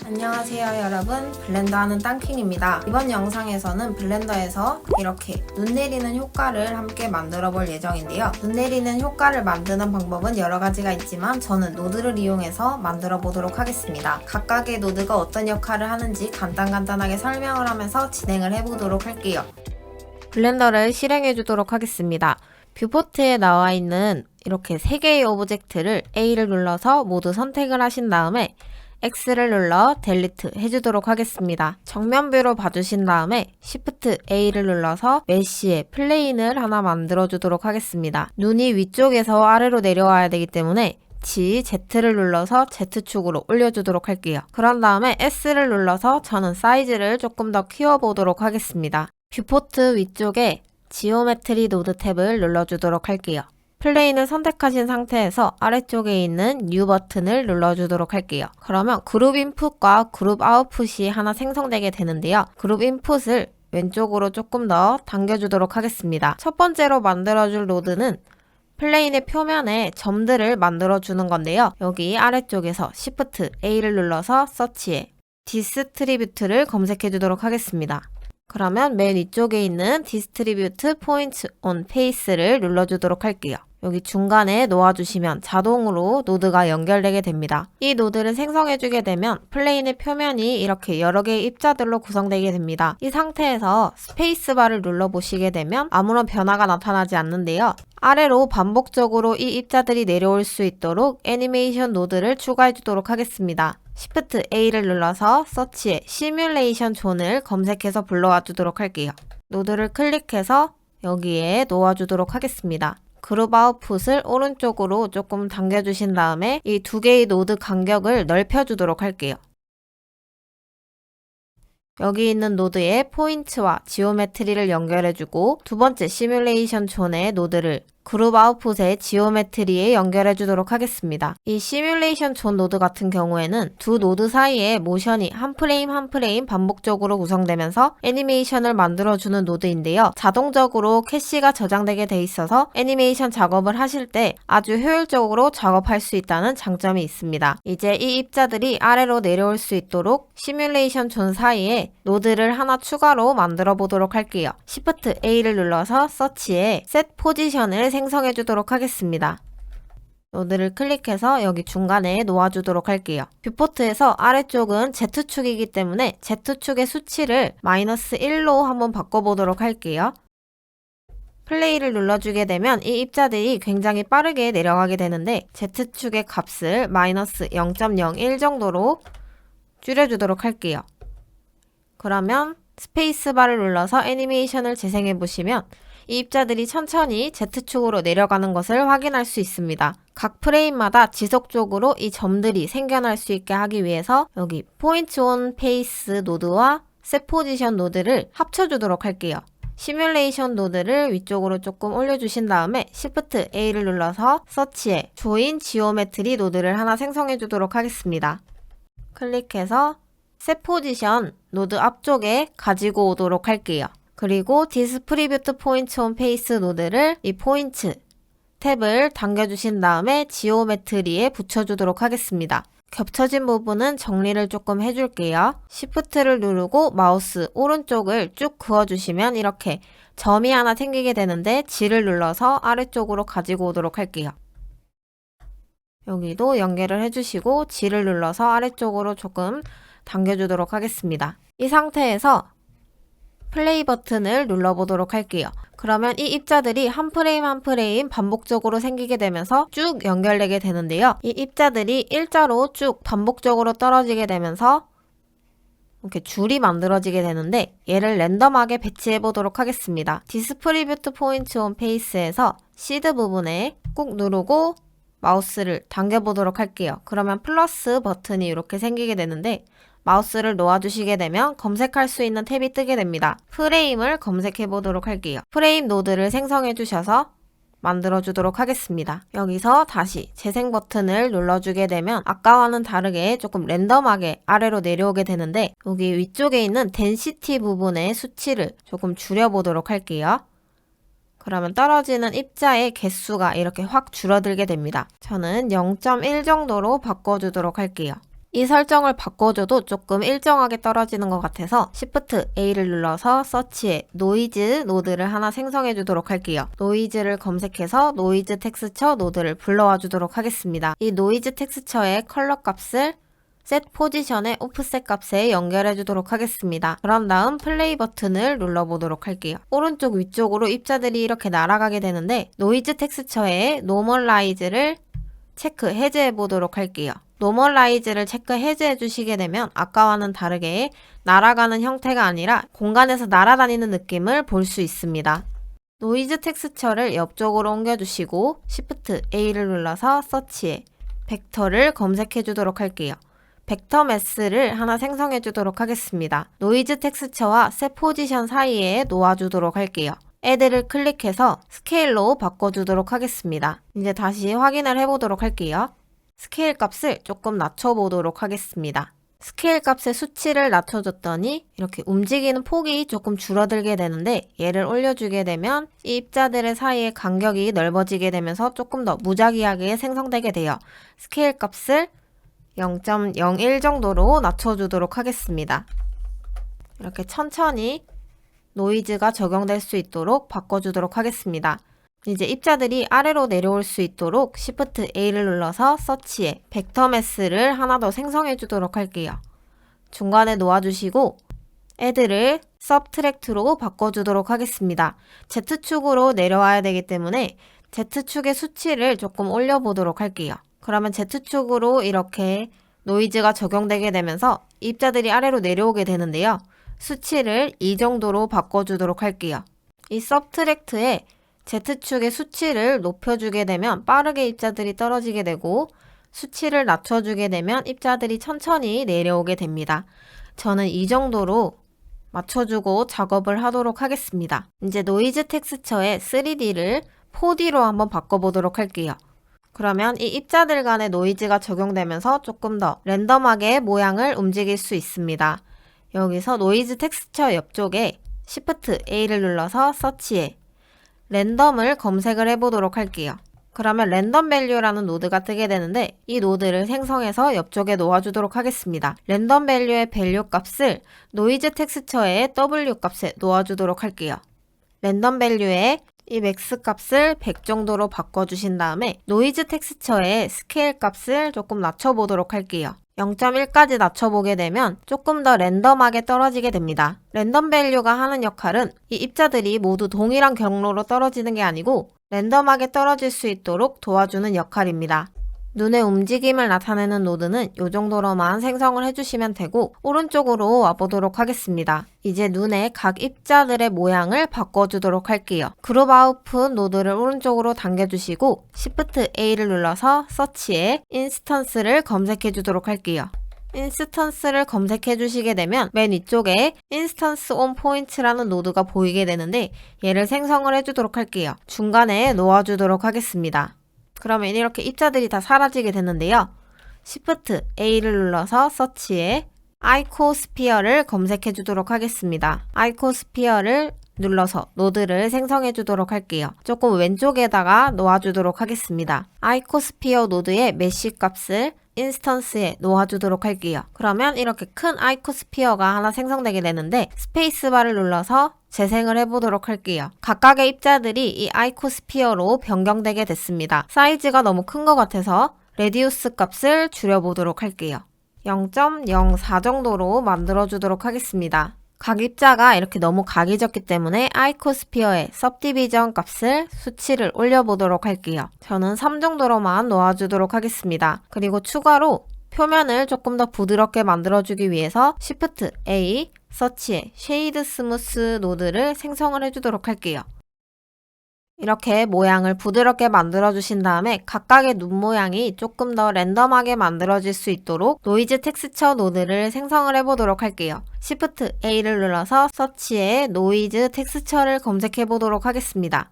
안녕하세요 여러분, 블렌더 하는 땅킹입니다. 이번 영상에서는 블렌더에서 이렇게 눈 내리는 효과를 함께 만들어 볼 예정인데요. 눈 내리는 효과를 만드는 방법은 여러 가지가 있지만 저는 노드를 이용해서 만들어 보도록 하겠습니다. 각각의 노드가 어떤 역할을 하는지 간단하게 설명을 하면서 진행을 해보도록 할게요. 블렌더를 실행해 주도록 하겠습니다. 뷰포트에 나와 있는 이렇게 3개의 오브젝트를 A를 눌러서 모두 선택을 하신 다음에 X를 눌러 델리트 해주도록 하겠습니다. 정면뷰로 봐주신 다음에 Shift A를 눌러서 메쉬의 플레인을 하나 만들어 주도록 하겠습니다. 눈이 위쪽에서 아래로 내려와야 되기 때문에 Z를 눌러서 Z축으로 올려주도록 할게요. 그런 다음에 S를 눌러서 저는 사이즈를 조금 더 키워보도록 하겠습니다. 뷰포트 위쪽에 지오메트리 노드 탭을 눌러주도록 할게요. 플레인을 선택하신 상태에서 아래쪽에 있는 New 버튼을 눌러주도록 할게요. 그러면 그룹 인풋과 그룹 아웃풋이 하나 생성되게 되는데요. 그룹 인풋을 왼쪽으로 조금 더 당겨주도록 하겠습니다. 첫 번째로 만들어줄 노드는 플레인의 표면에 점들을 만들어주는 건데요. 여기 아래쪽에서 Shift A를 눌러서 서치에 디스트리뷰트를 검색해 주도록 하겠습니다. 그러면 맨 위쪽에 있는 디스트리뷰트 포인트 온 페이스를 눌러주도록 할게요. 여기 중간에 놓아주시면 자동으로 노드가 연결되게 됩니다. 이 노드를 생성해주게 되면 플레인의 표면이 이렇게 여러 개의 입자들로 구성되게 됩니다. 이 상태에서 스페이스바를 눌러보시게 되면 아무런 변화가 나타나지 않는데요. 아래로 반복적으로 이 입자들이 내려올 수 있도록 애니메이션 노드를 추가해주도록 하겠습니다. Shift A를 눌러서 서치에 시뮬레이션 존을 검색해서 불러와 주도록 할게요. 노드를 클릭해서 여기에 놓아주도록 하겠습니다. 그룹 아웃풋을 오른쪽으로 조금 당겨주신 다음에 이 두 개의 노드 간격을 넓혀주도록 할게요. 여기 있는 노드에 포인트와 지오메트리를 연결해주고 두 번째 시뮬레이션 존의 노드를 그룹 아웃풋의 지오메트리에 연결해 주도록 하겠습니다. 이 시뮬레이션 존 노드 같은 경우에는 두 노드 사이에 모션이 한 프레임 반복적으로 구성되면서 애니메이션을 만들어주는 노드인데요. 자동적으로 캐시가 저장되게 돼 있어서 애니메이션 작업을 하실 때 아주 효율적으로 작업할 수 있다는 장점이 있습니다. 이제 이 입자들이 아래로 내려올 수 있도록 시뮬레이션 존 사이에 노드를 하나 추가로 만들어 보도록 할게요. Shift A를 눌러서 서치에 셋 포지션을 생성해 주도록 하겠습니다. 노드를 클릭해서 여기 중간에 놓아주도록 할게요. 뷰포트에서 아래쪽은 Z축이기 때문에 Z축의 수치를 -1로 한번 바꿔보도록 할게요. 플레이를 눌러주게 되면 이 입자들이 굉장히 빠르게 내려가게 되는데 Z축의 값을 -0.01 정도로 줄여주도록 할게요. 그러면 스페이스바를 눌러서 애니메이션을 재생해 보시면 이 입자들이 천천히 Z축으로 내려가는 것을 확인할 수 있습니다. 각 프레임마다 지속적으로 이 점들이 생겨날 수 있게 하기 위해서 여기 포인트 온 페이스 노드와 셋 포지션 노드를 합쳐주도록 할게요. 시뮬레이션 노드를 위쪽으로 조금 올려주신 다음에 Shift A를 눌러서 서치에 조인 지오메트리 노드를 하나 생성해 주도록 하겠습니다. 클릭해서 셋 포지션 노드 앞쪽에 가지고 오도록 할게요. 그리고 디스트리뷰트 포인트 온 페이스 노드를 이 포인트 탭을 당겨주신 다음에 지오메트리에 붙여주도록 하겠습니다. 겹쳐진 부분은 정리를 조금 해줄게요. Shift를 누르고 마우스 오른쪽을 쭉 그어주시면 이렇게 점이 하나 생기게 되는데 G를 눌러서 아래쪽으로 가지고 오도록 할게요. 여기도 연결을 해주시고 G를 눌러서 아래쪽으로 조금 당겨주도록 하겠습니다. 이 상태에서 플레이 버튼을 눌러보도록 할게요. 그러면 이 입자들이 한 프레임 반복적으로 생기게 되면서 쭉 연결되게 되는데요. 이 입자들이 일자로 쭉 반복적으로 떨어지게 되면서 이렇게 줄이 만들어지게 되는데 얘를 랜덤하게 배치해 보도록 하겠습니다. 디스트리뷰트 포인트 온 페이스에서 시드 부분에 꾹 누르고 마우스를 당겨보도록 할게요. 그러면 플러스 버튼이 이렇게 생기게 되는데 마우스를 놓아주시게 되면 검색할 수 있는 탭이 뜨게 됩니다. 프레임을 검색해 보도록 할게요. 프레임 노드를 생성해 주셔서 만들어 주도록 하겠습니다. 여기서 다시 재생 버튼을 눌러주게 되면 아까와는 다르게 조금 랜덤하게 아래로 내려오게 되는데 여기 위쪽에 있는 덴시티 부분의 수치를 조금 줄여보도록 할게요. 그러면 떨어지는 입자의 개수가 이렇게 확 줄어들게 됩니다. 저는 0.1 정도로 바꿔주도록 할게요. 이 설정을 바꿔줘도 조금 일정하게 떨어지는 것 같아서 Shift A를 눌러서 서치에 노이즈 노드를 하나 생성해 주도록 할게요. 노이즈를 검색해서 노이즈 텍스처 노드를 불러와 주도록 하겠습니다. 이 노이즈 텍스처의 컬러 값을 셋 포지션의 오프셋 값에 연결해 주도록 하겠습니다. 그런 다음 플레이 버튼을 눌러보도록 할게요. 오른쪽 위쪽으로 입자들이 이렇게 날아가게 되는데 노이즈 텍스처의 노멀라이즈를 체크 해제해 보도록 할게요. 노멀라이즈를 체크 해제해 주시게 되면 아까와는 다르게 날아가는 형태가 아니라 공간에서 날아다니는 느낌을 볼 수 있습니다. 노이즈 텍스처를 옆쪽으로 옮겨주시고 Shift A를 눌러서 서치에 벡터를 검색해 주도록 할게요. 벡터 매스를 하나 생성해 주도록 하겠습니다. 노이즈 텍스처와 셋 포지션 사이에 놓아주도록 할게요. 애드를 클릭해서 스케일로 바꿔주도록 하겠습니다. 이제 다시 확인을 해보도록 할게요. 스케일 값을 조금 낮춰보도록 하겠습니다. 스케일 값의 수치를 낮춰줬더니 이렇게 움직이는 폭이 조금 줄어들게 되는데 얘를 올려주게 되면 이 입자들의 사이의 간격이 넓어지게 되면서 조금 더 무작위하게 생성되게 돼요. 스케일 값을 0.01 정도로 낮춰주도록 하겠습니다. 이렇게 천천히 노이즈가 적용될 수 있도록 바꿔주도록 하겠습니다. 이제 입자들이 아래로 내려올 수 있도록 Shift A를 눌러서 서치에 벡터 매스를 하나 더 생성해 주도록 할게요. 중간에 놓아주시고 애들을 서브트랙트로 바꿔주도록 하겠습니다. Z축으로 내려와야 되기 때문에 Z축의 수치를 조금 올려보도록 할게요. 그러면 Z축으로 이렇게 노이즈가 적용되게 되면서 입자들이 아래로 내려오게 되는데요. 수치를 2 정도로 바꿔주도록 할게요. 이 서브트랙트에 Z축의 수치를 높여주게 되면 빠르게 입자들이 떨어지게 되고 수치를 낮춰주게 되면 입자들이 천천히 내려오게 됩니다. 저는 이 정도로 맞춰주고 작업을 하도록 하겠습니다. 이제 노이즈 텍스처의 3D를 4D로 한번 바꿔보도록 할게요. 그러면 이 입자들 간의 노이즈가 적용되면서 조금 더 랜덤하게 모양을 움직일 수 있습니다. 여기서 노이즈 텍스처 옆쪽에 Shift A를 눌러서 서치에 랜덤을 검색을 해보도록 할게요. 그러면 랜덤 밸류라는 노드가 뜨게 되는데 이 노드를 생성해서 옆쪽에 놓아주도록 하겠습니다. 랜덤 밸류의 밸류 값을 노이즈 텍스처의 W 값에 놓아주도록 할게요. 랜덤 밸류의 이 맥스 값을 100 정도로 바꿔주신 다음에 노이즈 텍스처의 스케일 값을 조금 낮춰보도록 할게요. 0.1까지 낮춰보게 되면 조금 더 랜덤하게 떨어지게 됩니다. 랜덤 밸류가 하는 역할은 이 입자들이 모두 동일한 경로로 떨어지는 게 아니고 랜덤하게 떨어질 수 있도록 도와주는 역할입니다. 눈의 움직임을 나타내는 노드는 이 정도로만 생성을 해주시면 되고 오른쪽으로 와보도록 하겠습니다. 이제 눈의 각 입자들의 모양을 바꿔주도록 할게요. 그룹 아웃풋 노드를 오른쪽으로 당겨주시고 Shift A를 눌러서 서치에 인스턴스를 검색해 주도록 할게요. 인스턴스를 검색해 주시게 되면 맨 위쪽에 인스턴스 온 포인트라는 노드가 보이게 되는데 얘를 생성을 해주도록 할게요. 중간에 놓아주도록 하겠습니다. 그러면 이렇게 입자들이 다 사라지게 되는데요. Shift A를 눌러서 서치에 아이코스피어를 검색해 주도록 하겠습니다. 아이코스피어를 눌러서 노드를 생성해 주도록 할게요. 조금 왼쪽에다가 놓아주도록 하겠습니다. 아이코스피어 노드의 메쉬 값을 인스턴스에 놓아주도록 할게요. 그러면 이렇게 큰 아이코스피어가 하나 생성되게 되는데 스페이스바를 눌러서 재생을 해보도록 할게요. 각각의 입자들이 이 아이코스피어로 변경되게 됐습니다. 사이즈가 너무 큰 것 같아서 레디우스 값을 줄여보도록 할게요. 0.04 정도로 만들어주도록 하겠습니다. 각 입자가 이렇게 너무 각이 졌기 때문에 아이코스피어의 सब디비전 값을 수치를 올려보도록 할게요. 저는 3 정도로만 놓아주도록 하겠습니다. 그리고 추가로 표면을 조금 더 부드럽게 만들어주기 위해서 Shift A, 서치에 쉐이드 스무스 노드를 생성을 해주도록 할게요. 이렇게 모양을 부드럽게 만들어 주신 다음에 각각의 눈 모양이 조금 더 랜덤하게 만들어질 수 있도록 노이즈 텍스처 노드를 생성을 해보도록 할게요. Shift A를 눌러서 서치에 노이즈 텍스처를 검색해 보도록 하겠습니다.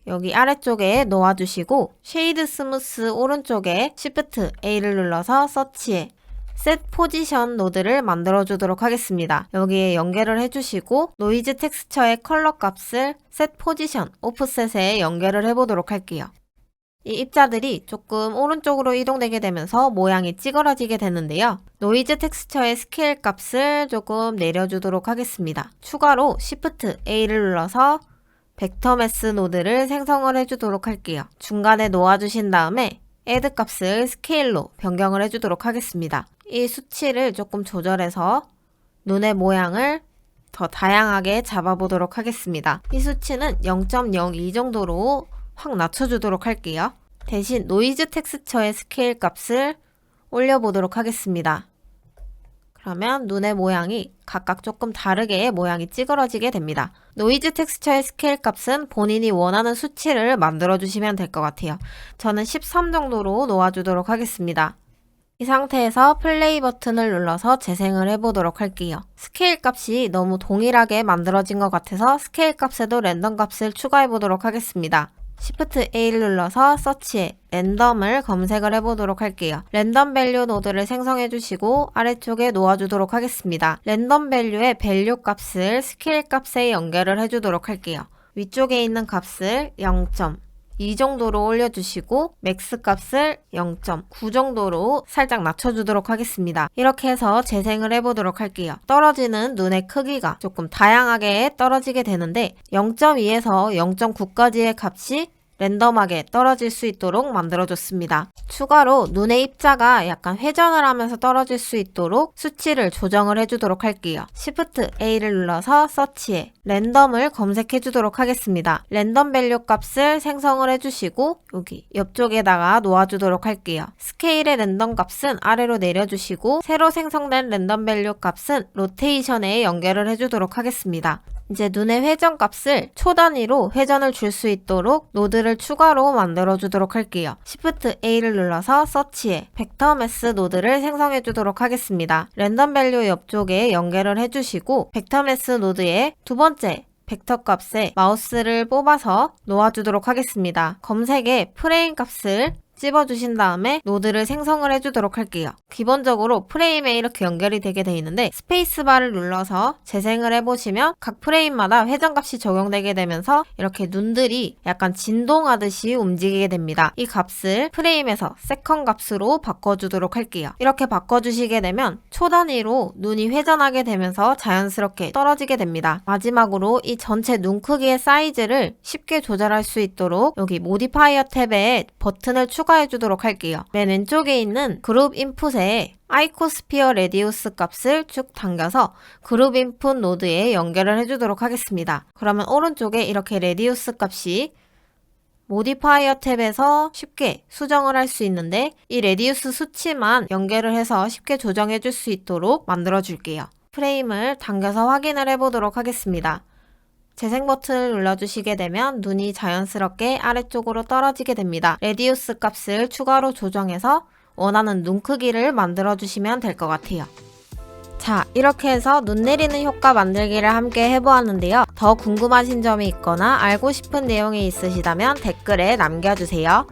여기 아래쪽에 놓아주시고 쉐이드 스무스 오른쪽에 Shift A를 눌러서 서치에 셋 포지션 노드를 만들어 주도록 하겠습니다. 여기에 연결을 해주시고 노이즈 텍스처의 컬러 값을 셋 포지션 오프셋에 연결을 해보도록 할게요. 이 입자들이 조금 오른쪽으로 이동되게 되면서 모양이 찌그러지게 되는데요. 노이즈 텍스처의 스케일 값을 조금 내려주도록 하겠습니다. 추가로 Shift A를 눌러서 벡터 매스 노드를 생성을 해주도록 할게요. 중간에 놓아주신 다음에 Add 값을 스케일로 변경을 해주도록 하겠습니다. 이 수치를 조금 조절해서 눈의 모양을 더 다양하게 잡아보도록 하겠습니다. 이 수치는 0.02 정도로 확 낮춰주도록 할게요. 대신 노이즈 텍스처의 스케일 값을 올려보도록 하겠습니다. 그러면 눈의 모양이 각각 조금 다르게 모양이 찌그러지게 됩니다. 노이즈 텍스처의 스케일 값은 본인이 원하는 수치를 만들어주시면 될 것 같아요. 저는 13 정도로 놓아주도록 하겠습니다. 이 상태에서 플레이 버튼을 눌러서 재생을 해보도록 할게요. 스케일 값이 너무 동일하게 만들어진 것 같아서 스케일 값에도 랜덤 값을 추가해보도록 하겠습니다. Shift A를 눌러서 서치에 랜덤을 검색을 해보도록 할게요. 랜덤 밸류 노드를 생성해 주시고 아래쪽에 놓아주도록 하겠습니다. 랜덤 밸류의 밸류 값을 스케일 값에 연결을 해주도록 할게요. 위쪽에 있는 값을 0.2 정도로 올려주시고 맥스 값을 0.9 정도로 살짝 낮춰주도록 하겠습니다. 이렇게 해서 재생을 해보도록 할게요. 떨어지는 눈의 크기가 조금 다양하게 떨어지게 되는데 0.2에서 0.9까지의 값이 랜덤하게 떨어질 수 있도록 만들어줬습니다. 추가로 눈의 입자가 약간 회전을 하면서 떨어질 수 있도록 수치를 조정을 해주도록 할게요. Shift A를 눌러서 서치에 랜덤을 검색해 주도록 하겠습니다. 랜덤 밸류 값을 생성을 해주시고 여기 옆쪽에다가 놓아주도록 할게요. 스케일의 랜덤 값은 아래로 내려주시고 새로 생성된 랜덤 밸류 값은 로테이션에 연결을 해주도록 하겠습니다. 이제 눈의 회전 값을 초 단위로 회전을 줄 수 있도록 노드를 추가로 만들어 주도록 할게요. Shift A를 눌러서 서치에 벡터 매스 노드를 생성해 주도록 하겠습니다. 랜덤 밸류 옆쪽에 연결을 해주시고 벡터 매스 노드의 두 번째 벡터 값에 마우스를 뽑아서 놓아주도록 하겠습니다. 검색에 프레임 값을 찝어주신 다음에 노드를 생성을 해주도록 할게요. 기본적으로 프레임에 이렇게 연결이 되게 되어 있는데 스페이스바를 눌러서 재생을 해보시면 각 프레임마다 회전값이 적용되게 되면서 이렇게 눈들이 약간 진동하듯이 움직이게 됩니다. 이 값을 프레임에서 세컨 값으로 바꿔주도록 할게요. 이렇게 바꿔주시게 되면 초 단위로 눈이 회전하게 되면서 자연스럽게 떨어지게 됩니다. 마지막으로 이 전체 눈 크기의 사이즈를 쉽게 조절할 수 있도록 여기 모디파이어 탭에 버튼을 추가해 주도록 할게요. 맨 왼쪽에 있는 그룹 인풋에 아이코스피어 레디우스 값을 쭉 당겨서 그룹 인풋 노드에 연결을 해주도록 하겠습니다. 그러면 오른쪽에 이렇게 레디우스 값이 모디파이어 탭에서 쉽게 수정을 할 수 있는데 이 레디우스 수치만 연결을 해서 쉽게 조정해 줄 수 있도록 만들어 줄게요. 프레임을 당겨서 확인을 해보도록 하겠습니다. 재생 버튼을 눌러주시게 되면 눈이 자연스럽게 아래쪽으로 떨어지게 됩니다. 레디우스 값을 추가로 조정해서 원하는 눈 크기를 만들어주시면 될 것 같아요. 자, 이렇게 해서 눈 내리는 효과 만들기를 함께 해보았는데요. 더 궁금하신 점이 있거나 알고 싶은 내용이 있으시다면 댓글에 남겨주세요.